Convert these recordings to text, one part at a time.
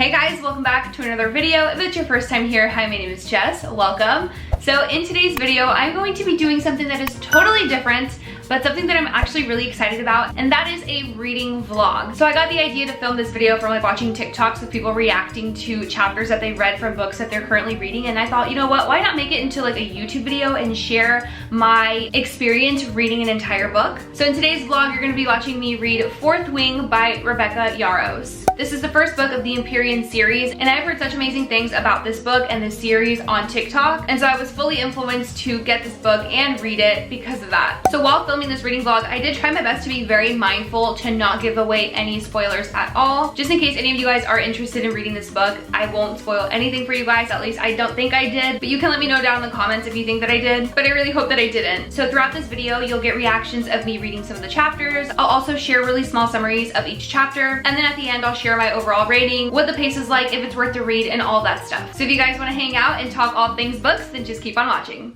Hey guys, welcome back to another video. If it's your first time here, hi, my name is Jess, welcome. So in today's video, I'm going to be doing something that is totally different, but something that I'm actually really excited about, and that is a reading vlog. So I got the idea to film this video from like watching TikToks of people reacting to chapters that they read from books that they're currently reading, and I thought, you know what, why not make it into like a YouTube video and share my experience reading an entire book. So in today's vlog, you're gonna be watching me read Fourth Wing by Rebecca Yarros. This is the first book of the Empyrean series, and I've heard such amazing things about this book and this series on TikTok, and so I was fully influenced to get this book and read it because of that. So while filming this reading vlog, I did try my best to be very mindful to not give away any spoilers at all. Just in case any of you guys are interested in reading this book, I won't spoil anything for you guys, at least I don't think I did, but you can let me know down in the comments if you think that I did, but I really hope that I didn't. So throughout this video, you'll get reactions of me reading some of the chapters. I'll also share really small summaries of each chapter, and then at the end, I'll share my overall rating, what the pace is like, if it's worth the read, and all that stuff. So if you guys want to hang out and talk all things books, then just keep on watching.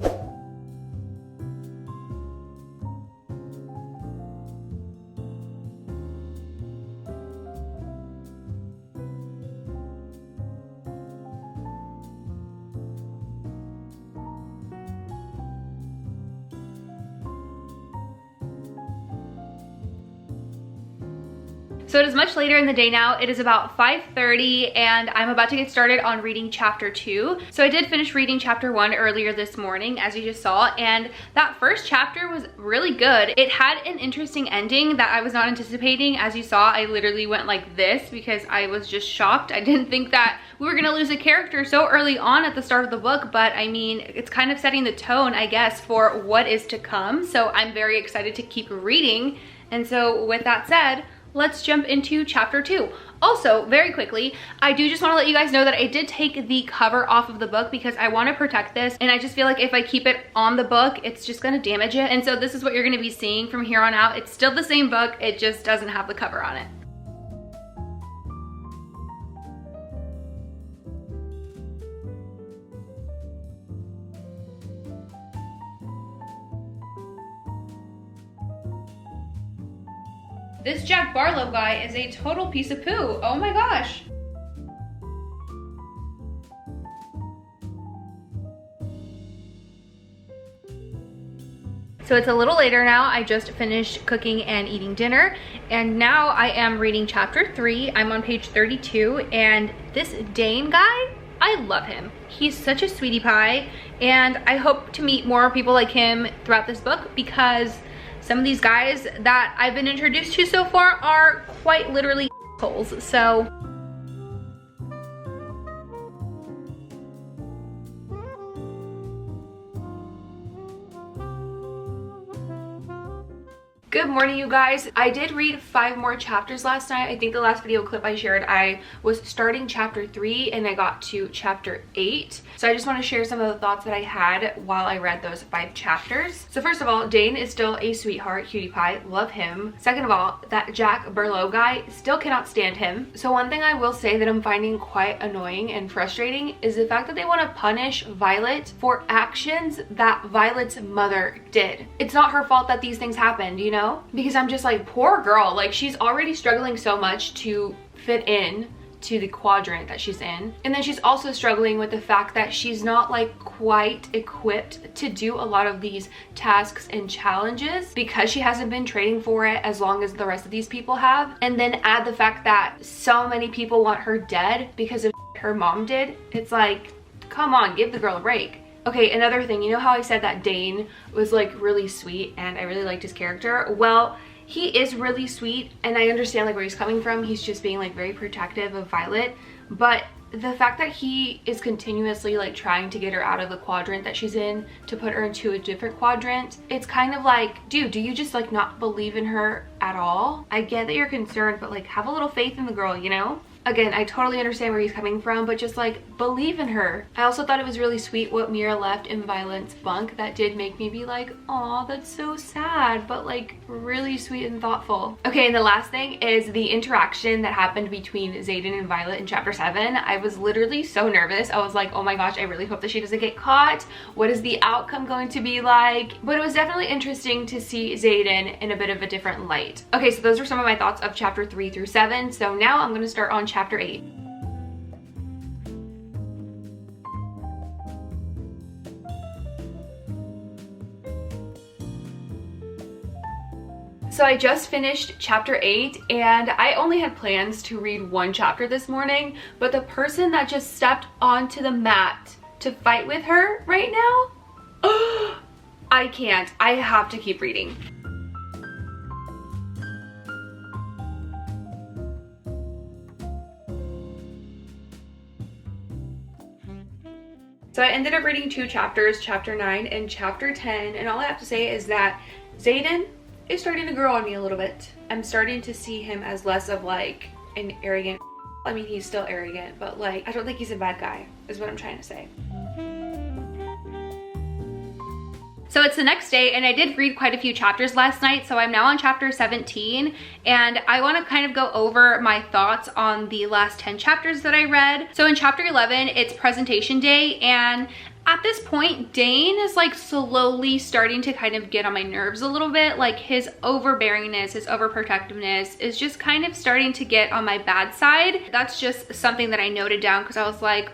So it is much later in the day now. It is about 5:30 and I'm about to get started on reading chapter 2. So I did finish reading chapter 1 earlier this morning, as you just saw, and that first chapter was really good. It had an interesting ending that I was not anticipating. As you saw, I literally went like this because I was just shocked. I didn't think that we were gonna lose a character so early on at the start of the book, but I mean, it's kind of setting the tone, I guess, for what is to come. So I'm very excited to keep reading. And so with that said, let's jump into chapter 2. Also, very quickly, I do just want to let you guys know that I did take the cover off of the book because I want to protect this, and I just feel like if I keep it on the book, it's just going to damage it. And so this is what you're going to be seeing from here on out. It's still the same book, it just doesn't have the cover on it. This Jack Barlow guy is a total piece of poo. Oh my gosh. So it's a little later now. I just finished cooking and eating dinner, and now I am reading chapter 3. I'm on page 32, and this Dane guy, I love him. He's such a sweetie pie, and I hope to meet more people like him throughout this book because some of these guys that I've been introduced to so far are quite literally assholes. So good morning, you guys. I did read 5 more chapters last night. I think the last video clip I shared, I was starting chapter 3 and I got to chapter 8. So I just want to share some of the thoughts that I had while I read those 5 chapters. So first of all, Dane is still a sweetheart, cutie pie, love him. Second of all, that Jack Barlow guy, still cannot stand him. So one thing I will say that I'm finding quite annoying and frustrating is the fact that they want to punish Violet for actions that Violet's mother did. It's not her fault that these things happened, you know? Because I'm just like, poor girl, like she's already struggling so much to fit in to the quadrant that she's in, and then she's also struggling with the fact that she's not like quite equipped to do a lot of these tasks and challenges because she hasn't been training for it as long as the rest of these people have. And then add the fact that so many people want her dead because of her mom did. It's like, come on, give the girl a break. Okay, another thing, you know how I said that Dane was like really sweet and I really liked his character? Well, he is really sweet and I understand like where he's coming from. He's just being like very protective of Violet, but the fact that he is continuously like trying to get her out of the quadrant that she's in to put her into a different quadrant, it's kind of like, dude, do you just like not believe in her at all? I get that you're concerned, but like have a little faith in the girl, you know? Again, I totally understand where he's coming from, but just like believe in her. I also thought it was really sweet what Mira left in Violet's bunk. That did make me be like, aw, that's so sad, but like really sweet and thoughtful. Okay, and the last thing is the interaction that happened between Xaden and Violet in chapter 7. I was literally so nervous. I was like, oh my gosh, I really hope that she doesn't get caught. What is the outcome going to be like? But it was definitely interesting to see Xaden in a bit of a different light. Okay, so those are some of my thoughts of chapter 3 through 7. So now I'm gonna start on chapter 8. So I just finished chapter 8 and I only had plans to read one chapter this morning, but the person that just stepped onto the mat to fight with her right now, I can't. I have to keep reading. So I ended up reading 2 chapters, chapter 9 and chapter 10, and all I have to say is that Xaden is starting to grow on me a little bit. I'm starting to see him as less of like an arrogant, I mean he's still arrogant, but like I don't think he's a bad guy is what I'm trying to say. So it's the next day and I did read quite a few chapters last night, so I'm now on chapter 17 and I want to kind of go over my thoughts on the last 10 chapters that I read. So in chapter 11 it's presentation day, and at this point Dane is like slowly starting to kind of get on my nerves a little bit. Like his overbearingness, his overprotectiveness is just kind of starting to get on my bad side. That's just something that I noted down because I was like,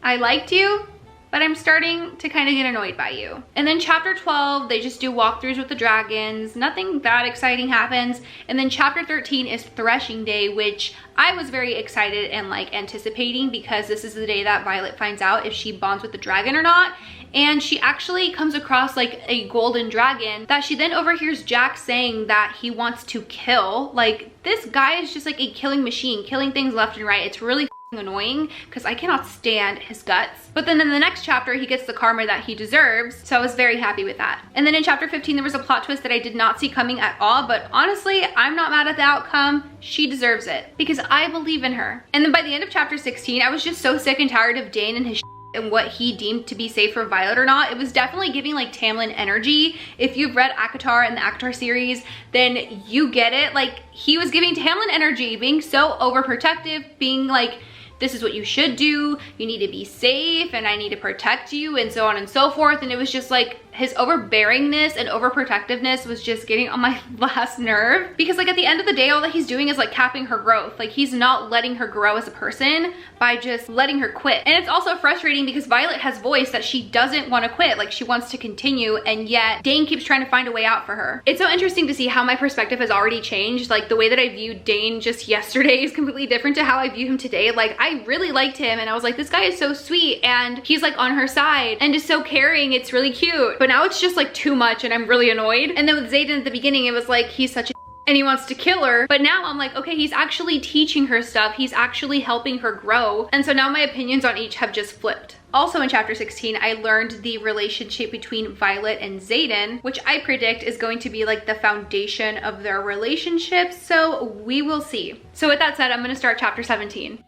I liked you, but I'm starting to kind of get annoyed by you. And then chapter 12, they just do walkthroughs with the dragons. Nothing that exciting happens. And then chapter 13 is threshing day, which I was very excited and like anticipating because this is the day that Violet finds out if she bonds with the dragon or not. And she actually comes across like a golden dragon that she then overhears Jack saying that he wants to kill. Like this guy is just like a killing machine, killing things left and right. It's really annoying because I cannot stand his guts. But then in the next chapter he gets the karma that he deserves, so I was very happy with that. And then in chapter 15 there was a plot twist that I did not see coming at all, but honestly I'm not mad at the outcome. She deserves it because I believe in her. And then by the end of chapter 16 I was just so sick and tired of Dane and his and what he deemed to be safe for Violet or not. It was definitely giving like Tamlin energy. If you've read ACOTAR and the ACOTAR series, then you get it. Like he was giving Tamlin energy, being so overprotective, being like, this is what you should do, you need to be safe and I need to protect you and so on and so forth. And it was just like his overbearingness and overprotectiveness was just getting on my last nerve, because like at the end of the day all that he's doing is like capping her growth. Like he's not letting her grow as a person by just letting her quit. And it's also frustrating because Violet has voiced that she doesn't want to quit, like she wants to continue, and yet Dane keeps trying to find a way out for her. It's so interesting to see how my perspective has already changed. Like the way that I viewed Dane just yesterday is completely different to how I view him today. Like I really liked him and I was like, this guy is so sweet and he's like on her side and just so caring. It's really cute. But now it's just like too much and I'm really annoyed. And then with Xaden at the beginning, it was like, he's such a and he wants to kill her. But now I'm like, okay, he's actually teaching her stuff. He's actually helping her grow. And so now my opinions on each have just flipped. Also in chapter 16, I learned the relationship between Violet and Xaden, which I predict is going to be like the foundation of their relationship. So we will see. So with that said, I'm gonna start chapter 17.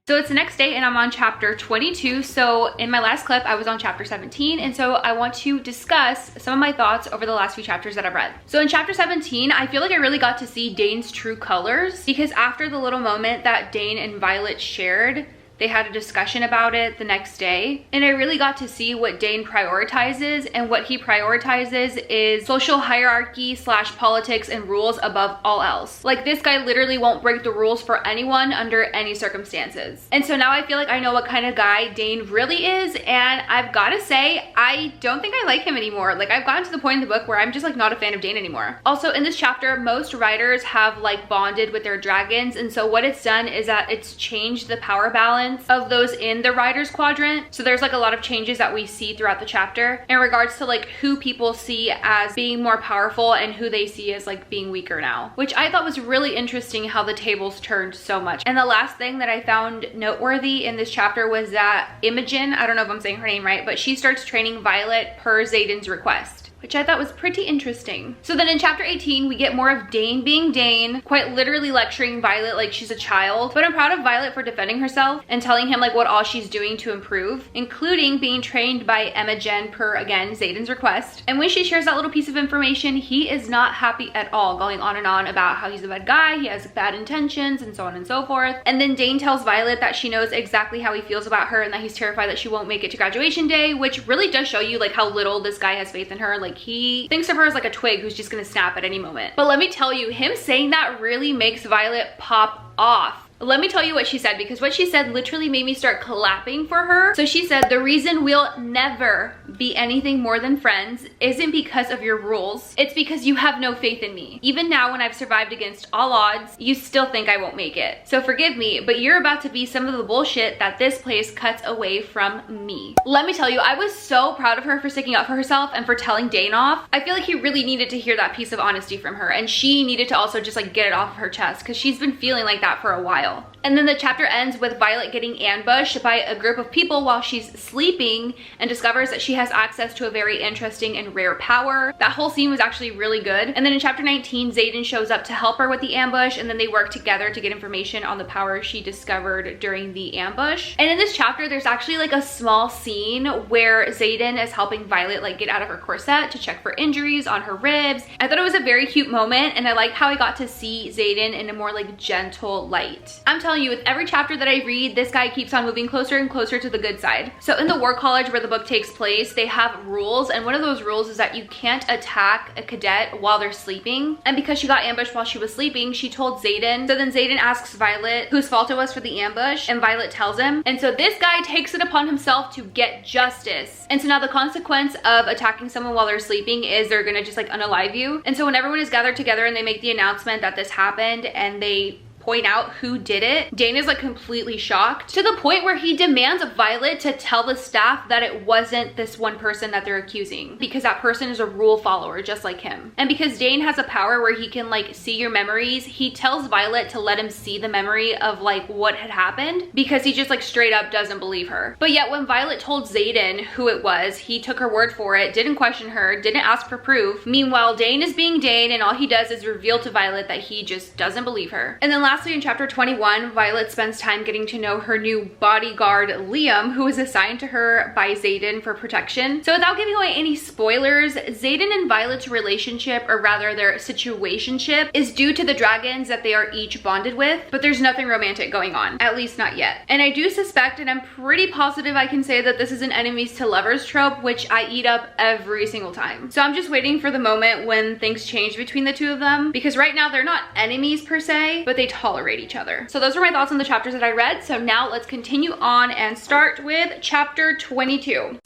So it's the next day and I'm on chapter 22. So in my last clip, I was on chapter 17. And so I want to discuss some of my thoughts over the last few chapters that I've read. So in chapter 17, I feel like I really got to see Dane's true colors, because after the little moment that Dane and Violet shared, they had a discussion about it the next day. And I really got to see what Dane prioritizes, and what he prioritizes is social hierarchy / politics and rules above all else. Like this guy literally won't break the rules for anyone under any circumstances. And so now I feel like I know what kind of guy Dane really is, and I've gotta say, I don't think I like him anymore. Like I've gotten to the point in the book where I'm just like not a fan of Dane anymore. Also in this chapter, most writers have like bonded with their dragons, and so what it's done is that it's changed the power balance of those in the Riders Quadrant. So there's like a lot of changes that we see throughout the chapter in regards to like who people see as being more powerful and who they see as like being weaker now, which I thought was really interesting how the tables turned so much. And the last thing that I found noteworthy in this chapter was that Imogen, I don't know if I'm saying her name right, but she starts training Violet per Xaden's request. which I thought was pretty interesting. So then in chapter 18, we get more of Dane being Dane, quite literally lecturing Violet like she's a child. But I'm proud of Violet for defending herself and telling him like what all she's doing to improve, including being trained by Emma Jen per, again, Xaden's request. And when she shares that little piece of information, he is not happy at all, going on and on about how he's a bad guy, he has bad intentions, and so on and so forth. And then Dane tells Violet that she knows exactly how he feels about her and that he's terrified that she won't make it to graduation day, which really does show you like how little this guy has faith in her. Like, he thinks of her as like a twig who's just gonna snap at any moment. But let me tell you, him saying that really makes Violet pop off. Let me tell you what she said, because what she said literally made me start clapping for her. So she said, the reason we'll never be anything more than friends isn't because of your rules. It's because you have no faith in me. Even now, when I've survived against all odds, you still think I won't make it. So forgive me, but you're about to be some of the bullshit that this place cuts away from me. Let me tell you, I was so proud of her for sticking up for herself and for telling Dane off. I feel like he really needed to hear that piece of honesty from her, and she needed to also just like get it off of her chest, because she's been feeling like that for a while. And then the chapter ends with Violet getting ambushed by a group of people while she's sleeping and discovers that she has access to a very interesting and rare power. That whole scene was actually really good. And then in chapter 19, Xaden shows up to help her with the ambush, and then they work together to get information on the power she discovered during the ambush. And in this chapter, there's actually like a small scene where Xaden is helping Violet like get out of her corset to check for injuries on her ribs. I thought it was a very cute moment, and I liked how I got to see Xaden in a more like gentle light. I'm telling you, with every chapter that I read, this guy keeps on moving closer and closer to the good side. So in the War College where the book takes place, they have rules, and one of those rules is that you can't attack a cadet while they're sleeping. And because she got ambushed while she was sleeping, she told Xaden. So then Xaden asks Violet whose fault it was for the ambush, and Violet tells him. And so this guy takes it upon himself to get justice. And so now the consequence of attacking someone while they're sleeping is they're gonna just like unalive you. And so when everyone is gathered together and they make the announcement that this happened and they point out who did it, Dane is like completely shocked, to the point where he demands of Violet to tell the staff that it wasn't this one person that they're accusing, because that person is a rule follower just like him. And because Dane has a power where he can like see your memories, he tells Violet to let him see the memory of like what had happened, because he just like straight up doesn't believe her. But yet when Violet told Xaden who it was, he took her word for it, didn't question her, didn't ask for proof. Meanwhile, Dane is being Dane, and all he does is reveal to Violet that he just doesn't believe her. And then lastly, in chapter 21, Violet spends time getting to know her new bodyguard, Liam, who is assigned to her by Xaden for protection. So without giving away any spoilers, Xaden and Violet's relationship, or rather their situationship, is due to the dragons that they are each bonded with, but there's nothing romantic going on, at least not yet. And I do suspect, and I'm pretty positive I can say, that this is an enemies to lovers trope, which I eat up every single time. So I'm just waiting for the moment when things change between the two of them, because right now they're not enemies per se, but they tolerate each other. So those are my thoughts on the chapters that I read. So now let's continue on and start with chapter 22.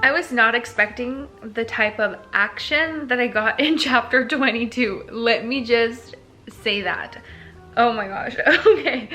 I was not expecting the type of action that I got in chapter 22. Let me just say that. Oh my gosh. Okay.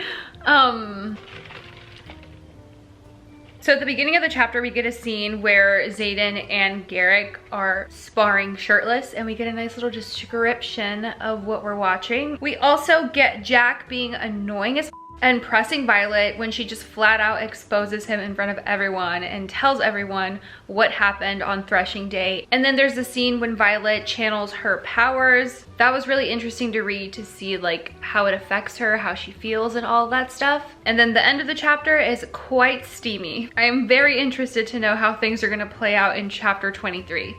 So at the beginning of the chapter, we get a scene where Xaden and Garrick are sparring shirtless, and we get a nice little description of what we're watching. We also get Jack being annoying as and pressing Violet when she just flat out exposes him in front of everyone and tells everyone what happened on Threshing Day. And then there's the scene when Violet channels her powers. That was really interesting to read, to see like how it affects her, how she feels, and all that stuff. And then the end of the chapter is quite steamy. I am very interested to know how things are gonna play out in chapter 23.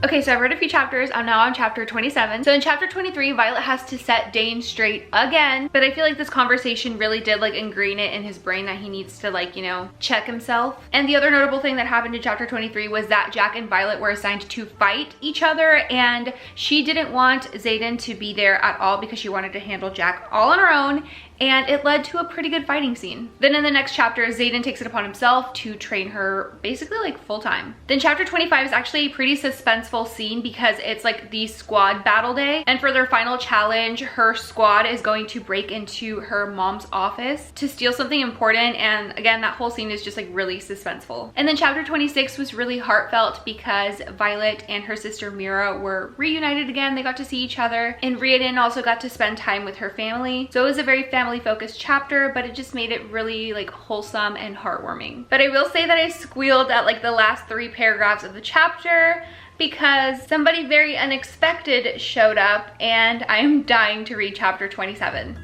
Okay, so I've read a few chapters. I'm now on chapter 27. So in chapter 23, Violet has to set Dane straight again, but I feel like this conversation really did like ingrain it in his brain that he needs to like, you know, check himself. And the other notable thing that happened in chapter 23 was that Jack and Violet were assigned to fight each other, and she didn't want Xaden to be there at all because she wanted to handle Jack all on her own. and it led to a pretty good fighting scene. Then in the next chapter, Xaden takes it upon himself to train her basically like full-time. Then chapter 25 is actually a pretty suspenseful scene because it's like the squad battle day, and for their final challenge, her squad is going to break into her mom's office to steal something important, and again, that whole scene is just like really suspenseful. And then chapter 26 was really heartfelt because Violet and her sister Mira were reunited again. They got to see each other, and Riordan also got to spend time with her family. So it was a very family-focused chapter, but it just made it really like wholesome and heartwarming. But I will say that I squealed at like the last 3 paragraphs of the chapter because somebody very unexpected showed up, and I am dying to read chapter 27.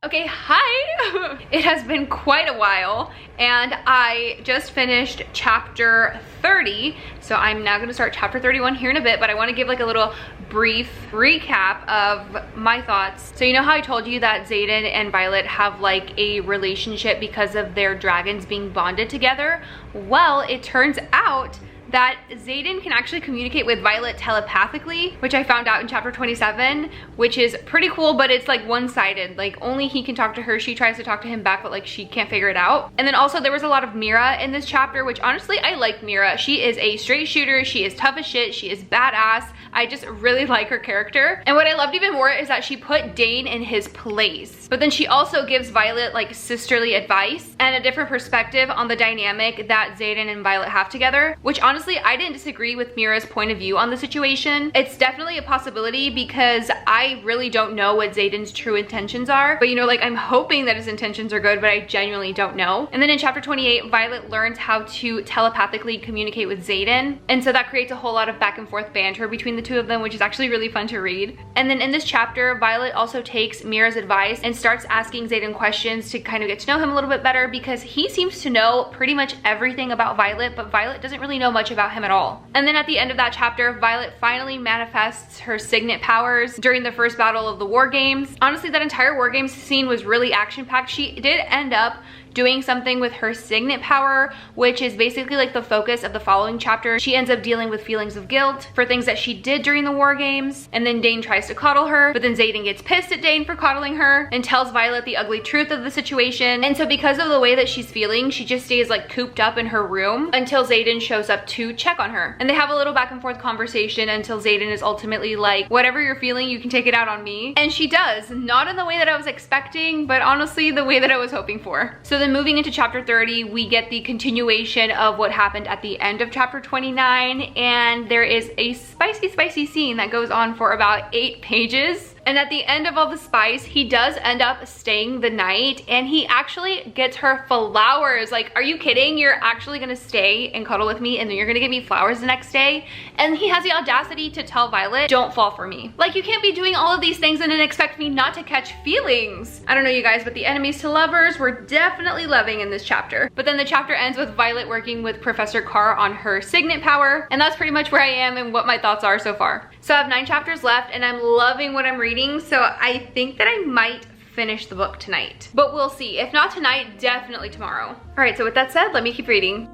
Okay, hi! It has been quite a while, and I just finished chapter 30, so I'm now gonna start chapter 31 here in a bit, but I wanna give like a little brief recap of my thoughts. So you know how I told you that Xaden and Violet have like a relationship because of their dragons being bonded together? Well, it turns out that Xaden can actually communicate with Violet telepathically, which I found out in chapter 27, which is pretty cool, but it's like one-sided. Like only he can talk to her, she tries to talk to him back, but like she can't figure it out. And then also there was a lot of Mira in this chapter, which honestly I like Mira. She is a straight shooter, she is tough as shit, she is badass. I just really like her character. And what I loved even more is that she put Dane in his place. But then she also gives Violet like sisterly advice and a different perspective on the dynamic that Xaden and Violet have together, which honestly, I didn't disagree with Mira's point of view on the situation. It's definitely a possibility because I really don't know what Xaden's true intentions are. But you know, like I'm hoping that his intentions are good, but I genuinely don't know. And then in chapter 28, Violet learns how to telepathically communicate with Xaden. And so that creates a whole lot of back and forth banter between the two of them, which is actually really fun to read. And then in this chapter, Violet also takes Mira's advice and starts asking Xaden questions to kind of get to know him a little bit better, because he seems to know pretty much everything about Violet, but Violet doesn't really know much about him at all. And then at the end of that chapter, Violet finally manifests her signet powers during the first battle of the War Games. Honestly, that entire War Games scene was really action-packed. She did end up doing something with her signet power, which is basically like the focus of the following chapter. She ends up dealing with feelings of guilt for things that she did during the War Games, and then Dane tries to coddle her, but then Xaden gets pissed at Dane for coddling her and tells Violet the ugly truth of the situation. And so because of the way that she's feeling, she just stays like cooped up in her room until Xaden shows up to check on her. And they have a little back and forth conversation until Xaden is ultimately like, whatever you're feeling, you can take it out on me. And she does, not in the way that I was expecting, but honestly the way that I was hoping for. So then moving into chapter 30, we get the continuation of what happened at the end of chapter 29, and there is a spicy scene that goes on for about 8 pages. And at the end of all the spice, he does end up staying the night, and he actually gets her flowers. Like, are you kidding? You're actually gonna stay and cuddle with me, and then you're gonna give me flowers the next day? And he has the audacity to tell Violet, don't fall for me. Like, you can't be doing all of these things and then expect me not to catch feelings. I don't know, you guys, but the enemies to lovers were definitely loving in this chapter. But then the chapter ends with Violet working with Professor Carr on her signet power, and that's pretty much where I am and what my thoughts are so far. So I have 9 chapters left, and I'm loving what I'm reading. So I think that I might finish the book tonight, but we'll see. If not tonight, definitely tomorrow. All right, so with that said, let me keep reading.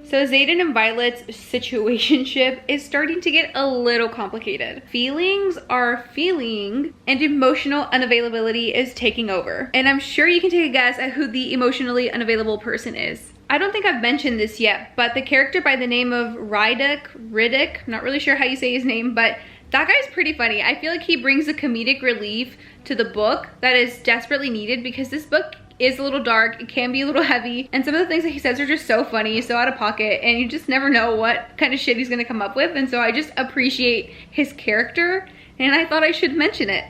So Xaden and Violet's situationship is starting to get a little complicated. Feelings are feeling, and emotional unavailability is taking over. And I'm sure you can take a guess at who the emotionally unavailable person is. I don't think I've mentioned this yet, but the character by the name of Riddick, I'm not really sure how you say his name, but that guy's pretty funny. I feel like he brings a comedic relief to the book that is desperately needed, because this book is a little dark, it can be a little heavy, and some of the things that he says are just so funny, so out of pocket, and you just never know what kind of shit he's gonna come up with. And so I just appreciate his character, and I thought I should mention it.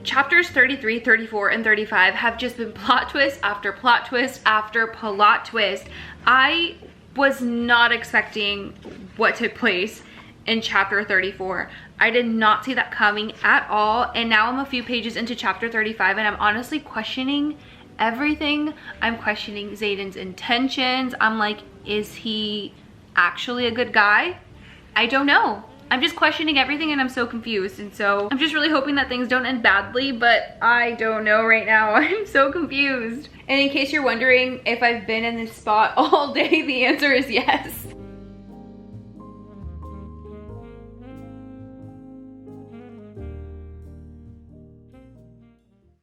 Chapters 33, 34, and 35 have just been plot twist after plot twist after plot twist. I was not expecting what took place in chapter 34. I did not see that coming at all, and now I'm a few pages into chapter 35, and I'm honestly questioning everything. I'm questioning Xaden's intentions. I'm like, is he actually a good guy? I don't know. I'm just questioning everything and I'm so confused, and so I'm just really hoping that things don't end badly, but I don't know right now. I'm so confused. And in case you're wondering if I've been in this spot all day, the answer is yes.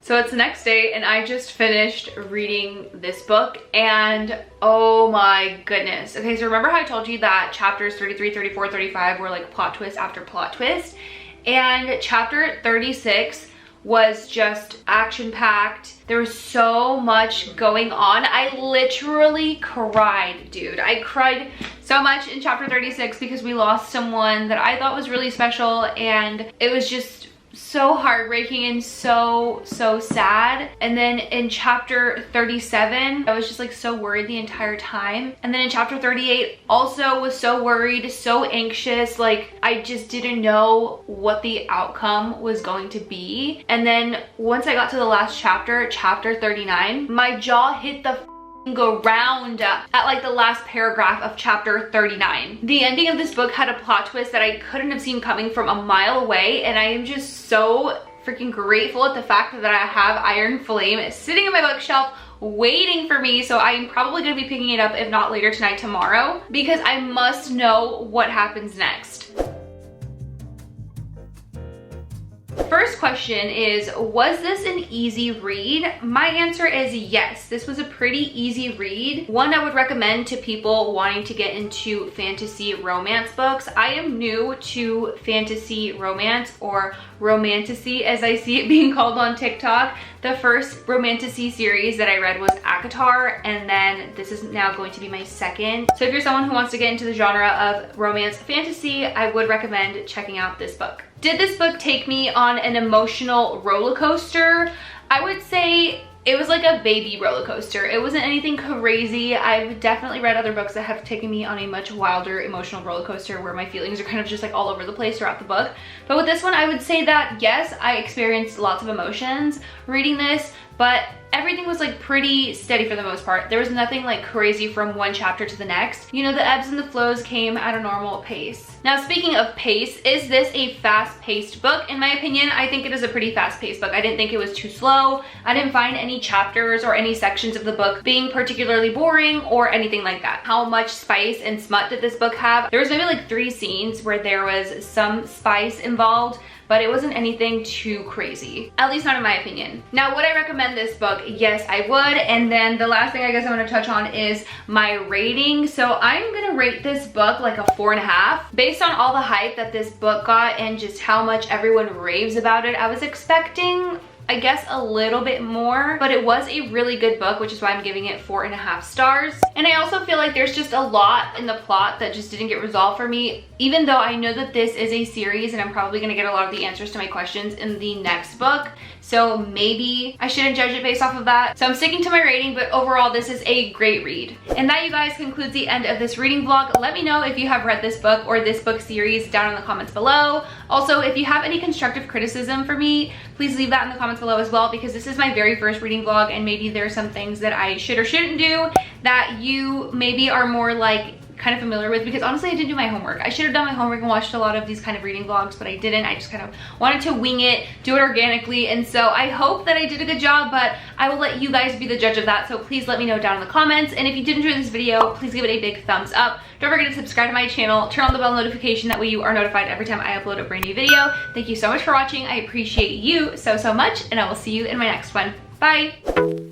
So it's the next day and I just finished reading this book and oh my goodness. Okay, so remember how I told you that chapters 33, 34, 35 were like plot twist after plot twist? And chapter 36 was just action-packed. There was so much going on. I literally cried, dude. I cried so much in chapter 36 because we lost someone that I thought was really special, and it was just so heartbreaking and so sad. And then in chapter 37 I was just like so worried the entire time, and then in chapter 38 also was so worried, so anxious, like I just didn't know what the outcome was going to be. And then once I got to the last chapter, chapter 39, my jaw hit the ground at like the last paragraph of chapter 39. The ending of this book had a plot twist that I couldn't have seen coming from a mile away, and I am just so freaking grateful at the fact that I have Iron Flame sitting on my bookshelf waiting for me. So I'm probably going to be picking it up, if not later tonight, tomorrow, because I must know what happens next. First question is, was this an easy read? My answer is yes. This was a pretty easy read. One I would recommend to people wanting to get into fantasy romance books. I am new to fantasy romance, or romantasy as I see it being called on TikTok. The first romantasy series that I read was ACOTAR, and then this is now going to be my second. So if you're someone who wants to get into the genre of romance fantasy, I would recommend checking out this book. Did this book take me on an emotional roller coaster? I would say it was like a baby roller coaster. It wasn't anything crazy. I've definitely read other books that have taken me on a much wilder emotional roller coaster where my feelings are kind of just like all over the place throughout the book. But with this one, I would say that yes, I experienced lots of emotions reading this, but everything was like pretty steady for the most part. There was nothing like crazy from one chapter to the next. You know, the ebbs and the flows came at a normal pace. Now, speaking of pace, is this a fast-paced book? In my opinion, I think it is a pretty fast-paced book. I didn't think it was too slow. I didn't find any chapters or any sections of the book being particularly boring or anything like that. How much spice and smut did this book have? There was maybe like 3 scenes where there was some spice involved, but it wasn't anything too crazy, at least not in my opinion. Now, would I recommend this book? Yes, I would. And then the last thing I guess I want to touch on is my rating. So I'm gonna rate this book like a 4.5. Based on all the hype that this book got and just how much everyone raves about it, I was expecting, I guess, a little bit more, but it was a really good book, which is why I'm giving it 4.5 stars. And I also feel like there's just a lot in the plot that just didn't get resolved for me, even though I know that this is a series and I'm probably gonna get a lot of the answers to my questions in the next book. So maybe I shouldn't judge it based off of that. So I'm sticking to my rating, but overall this is a great read. And that, you guys, concludes the end of this reading vlog. Let me know if you have read this book or this book series down in the comments below. Also, if you have any constructive criticism for me, please leave that in the comments below as well, because this is my very first reading vlog and maybe there are some things that I should or shouldn't do that you maybe are more like kind of familiar with, because honestly I didn't do my homework. I should have done my homework and watched a lot of these kind of reading vlogs, but I didn't. I just kind of wanted to wing it, do it organically, and so I hope that I did a good job, but I will let you guys be the judge of that. So please let me know down in the comments, and if you did enjoy this video, please give it a big thumbs up. Don't forget to subscribe to my channel, turn on the bell notification, that way you are notified every time I upload a brand new video. Thank you so much for watching. I appreciate you so much, and I will see you in my next one. Bye!